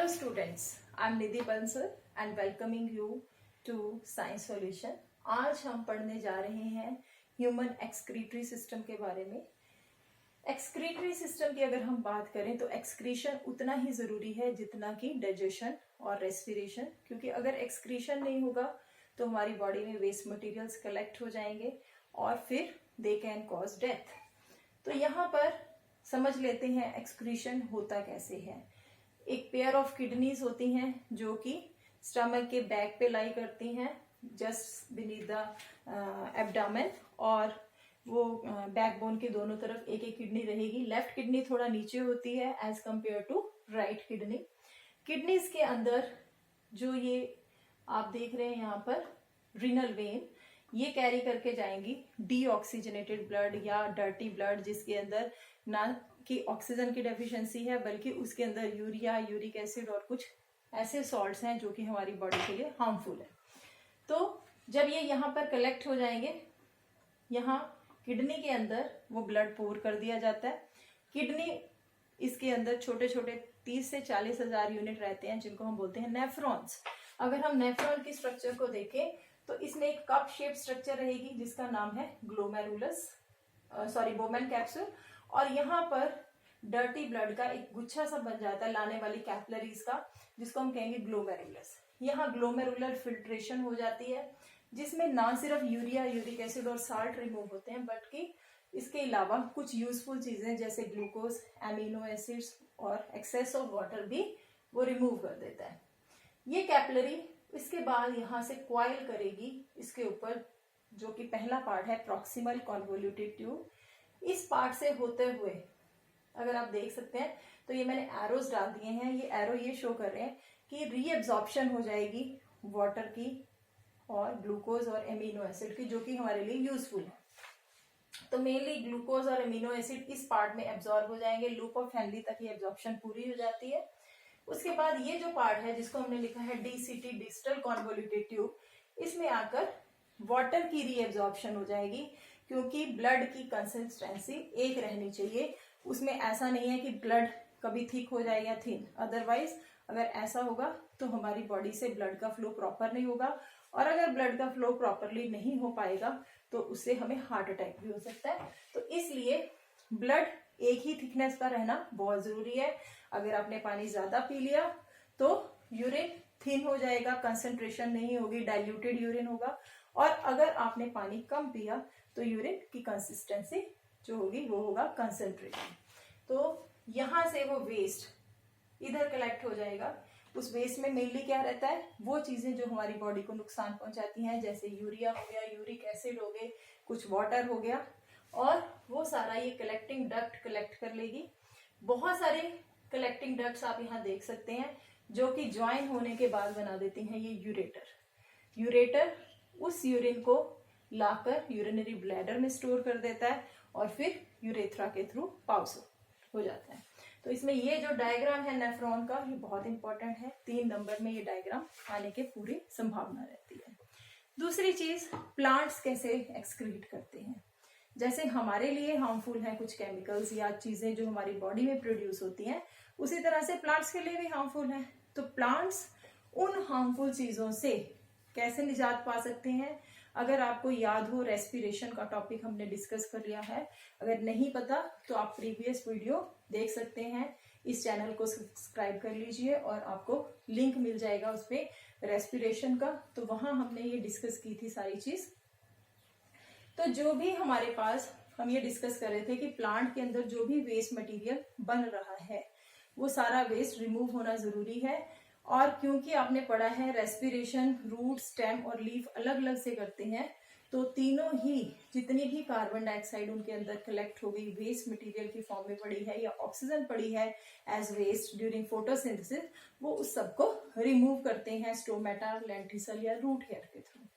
Hello students, I am Nidhi Bansal and welcoming you to Science Solution। आज हम पढ़ने जा रहे हैं ह्यूमन एक्सक्रीटरी सिस्टम के बारे में। एक्सक्रीटरी सिस्टम की अगर हम बात करें तो एक्सक्रीशन उतना ही जरूरी है जितना कि डाइजेशन और रेस्पिरेशन, क्योंकि अगर एक्सक्रीशन नहीं होगा तो हमारी बॉडी में वेस्ट मटेरियल्स कलेक्ट हो जाएंगे और फिर दे कैन कॉज डेथ। तो यहाँ पर समझ लेते हैं एक्सक्रीशन होता कैसे है। एक पेयर ऑफ किडनीज होती हैं जो कि स्टमक के बैक पे लाई करती हैं, जस्ट बीनीथ द एब्डामेन, और वो बैकबोन के दोनों तरफ एक एक किडनी रहेगी। लेफ्ट किडनी थोड़ा नीचे होती है as compare to right kidney. Kidneys के अंदर जो ये आप देख रहे हैं यहाँ पर रीनल वेन, ये कैरी करके जाएंगी डीऑक्सीजनेटेड ब्लड या डर्टी ब्लड, जिसके अंदर ना कि ऑक्सीजन की डेफिशिएंसी है बल्कि उसके अंदर यूरिया, यूरिक एसिड और कुछ ऐसे सॉल्ट्स हैं जो कि हमारी बॉडी के लिए हार्मफुल है। तो जब ये यहाँ पर कलेक्ट हो जाएंगे, यहाँ किडनी के अंदर वो ब्लड पोर कर दिया जाता है। किडनी इसके अंदर छोटे छोटे 30 से 40 हजार यूनिट रहते हैं जिनको हम बोलते हैं नेफ्रॉन्स। अगर हम नेफ्रॉन की स्ट्रक्चर को देखें तो इसमें एक कप शेप स्ट्रक्चर रहेगी जिसका नाम है बोमेन कैप्सूल, और यहाँ पर डर्टी ब्लड का एक गुच्छा सा बन जाता है लाने वाली कैपिलरीज का, जिसको हम कहेंगे ग्लोमेरुलस। यहाँ ग्लोमेरुलर फिल्ट्रेशन हो जाती है जिसमें ना सिर्फ यूरिया, यूरिक एसिड और साल्ट रिमूव होते हैं बल्कि इसके अलावा कुछ यूजफुल चीजें जैसे ग्लूकोज, एमिनो एसिड्स और एक्सेस ऑफ वाटर भी वो रिमूव कर देता है। ये कैपिलरी इसके बाद यहाँ से क्वाइल करेगी इसके ऊपर, जो कि पहला पार्ट है प्रॉक्सिमल कॉन्वोल्यूटेड ट्यूब। इस पार्ट से होते हुए अगर आप देख सकते हैं तो ये मैंने एरोज डाल दिए हैं। ये एरो ये शो कर रहे हैं कि रीएब्जॉर्प्शन हो जाएगी वाटर की और ग्लूकोज और एमिनो एसिड की, जो कि हमारे लिए यूजफुल है। तो मेनली ग्लूकोज और एमिनो एसिड इस पार्ट में एब्जॉर्ब हो जाएंगे। लूप ऑफ हेनरी तक ये एब्जॉर्प्शन पूरी हो जाती है। उसके बाद ये जो पार्ट है जिसको हमने लिखा है डीसीटी, डिस्टल कॉन्वोल्यूटेड ट्यूब, इसमें आकर वाटर की रीएब्जॉर्प्शन हो जाएगी, क्योंकि ब्लड की कंसिस्टेंसी एक रहनी चाहिए। उसमें ऐसा नहीं है कि ब्लड कभी थिक हो जाए या थिन, अदरवाइज अगर ऐसा होगा तो हमारी बॉडी से ब्लड का फ्लो प्रॉपर नहीं होगा, और अगर ब्लड का फ्लो प्रॉपरली नहीं हो पाएगा तो उससे हमें हार्ट अटैक भी हो सकता है। तो इसलिए ब्लड एक ही थिकनेस का रहना बहुत जरूरी है। अगर आपने पानी ज्यादा पी लिया तो यूरिन थिन हो जाएगा, कंसंट्रेशन नहीं होगी, डाइल्यूटेड यूरिन होगा, और अगर आपने पानी कम पिया तो यूरिन की कंसिस्टेंसी जो होगी वो होगा कंसंट्रेशन। तो यहाँ से वो वेस्ट इधर कलेक्ट हो जाएगा। उस वेस्ट में मेनली क्या रहता है, वो चीजें जो हमारी बॉडी को नुकसान पहुंचाती हैं, जैसे यूरिया हो गया, यूरिक एसिड हो गए, कुछ वाटर हो गया, और वो सारा ये कलेक्टिंग डक्ट कलेक्ट कर लेगी। बहुत सारे कलेक्टिंग डक्ट्स आप यहाँ देख सकते हैं जो कि ज्वाइन होने के बाद बना देती हैं ये यूरेटर। यूरेटर उस यूरिन को लाकर यूरिनरी ब्लैडर में स्टोर कर देता है और फिर यूरेथ्रा के थ्रू पास हो जाता है। तो इसमें ये जो डायग्राम है नेफ्रॉन का, ये बहुत इंपॉर्टेंट है। 3 नंबर में ये डायग्राम आने की पूरी संभावना रहती है। दूसरी चीज, प्लांट्स कैसे एक्सक्रीट करते हैं। जैसे हमारे लिए हार्मफुल है कुछ केमिकल्स या चीजें जो हमारी बॉडी में प्रोड्यूस होती हैं, उसी तरह से प्लांट्स के लिए भी हार्मफुल है। तो प्लांट्स उन हार्मफुल चीजों से कैसे निजात पा सकते हैं। अगर आपको याद हो, रेस्पिरेशन का टॉपिक हमने डिस्कस कर लिया है। अगर नहीं पता तो आप प्रीवियस वीडियो देख सकते हैं। इस चैनल को सब्सक्राइब कर लीजिए और आपको लिंक मिल जाएगा उस पर रेस्पिरेशन का। तो वहां हमने ये डिस्कस की थी सारी चीज। तो जो भी हमारे पास, हम ये डिस्कस कर रहे थे कि प्लांट के अंदर जो भी वेस्ट मटेरियल बन रहा है वो सारा वेस्ट रिमूव होना जरूरी है। और क्योंकि आपने पढ़ा है रेस्पिरेशन रूट, स्टेम और लीफ अलग अलग से करते हैं, तो तीनों ही जितनी भी कार्बन डाइऑक्साइड उनके अंदर कलेक्ट हो गई, वेस्ट मटेरियल की फॉर्म में पड़ी है या ऑक्सीजन पड़ी है एज वेस्ट ड्यूरिंग फोटोसिंथेसिस, वो उस सबको रिमूव करते हैं स्टोमेटा, लेंटिसल या रूट हेयर के थ्रू।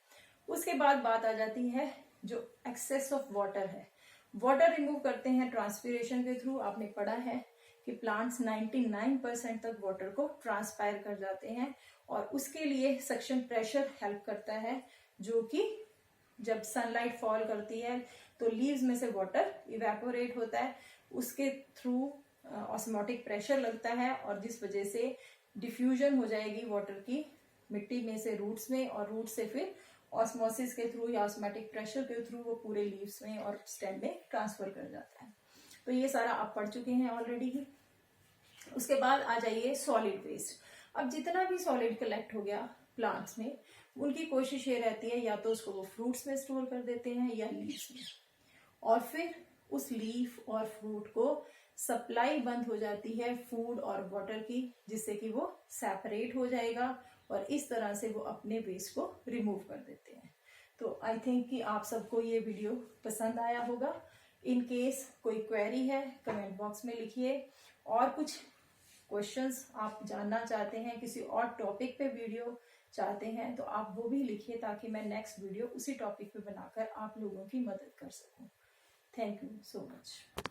उसके बाद बात आ जाती है जो एक्सेस ऑफ वाटर है, वाटर रिमूव करते हैं ट्रांसपीरेशन के थ्रू। आपने पढ़ा है कि प्लांट्स 99% तक वाटर को ट्रांसपायर कर जाते हैं, और उसके लिए सक्शन प्रेशर हेल्प करता है, जो कि जब सनलाइट फॉल करती है तो लीव्स में से वाटर इवेपोरेट होता है, उसके थ्रू ऑस्मोटिक प्रेशर लगता है, और जिस वजह से डिफ्यूजन हो जाएगी वाटर की मिट्टी में से रूट्स में, और रूट से फिर ऑस्मोसिस के थ्रू या ऑस्मेटिक प्रेशर के थ्रू वो पूरे लीव्स में और स्टेम में ट्रांसफर कर जाता है। तो ये सारा आप पढ़ चुके हैं ऑलरेडी ही। उसके बाद आ जाइए सॉलिड वेस्ट। अब जितना भी सॉलिड कलेक्ट हो गया प्लांट्स में, उनकी कोशिश ये रहती है या तो उसको वो फ्रूट्स में स्टोर कर देते हैं या लीव्स में, और फिर उस लीफ और फ्रूट को सप्लाई बंद हो जाती है फूड और वाटर की, जिससे कि वो सेपरेट हो जाएगा और इस तरह से वो अपने वेस्ट को रिमूव कर देते हैं। तो आई थिंक कि आप सबको ये वीडियो पसंद आया होगा। इन केस कोई क्वेरी है कमेंट बॉक्स में लिखिए, और कुछ क्वेश्चंस आप जानना चाहते हैं, किसी और टॉपिक पे वीडियो चाहते हैं, तो आप वो भी लिखिए ताकि मैं नेक्स्ट वीडियो उसी टॉपिक पे बनाकर आप लोगों की मदद कर सकूं। Thank you so much.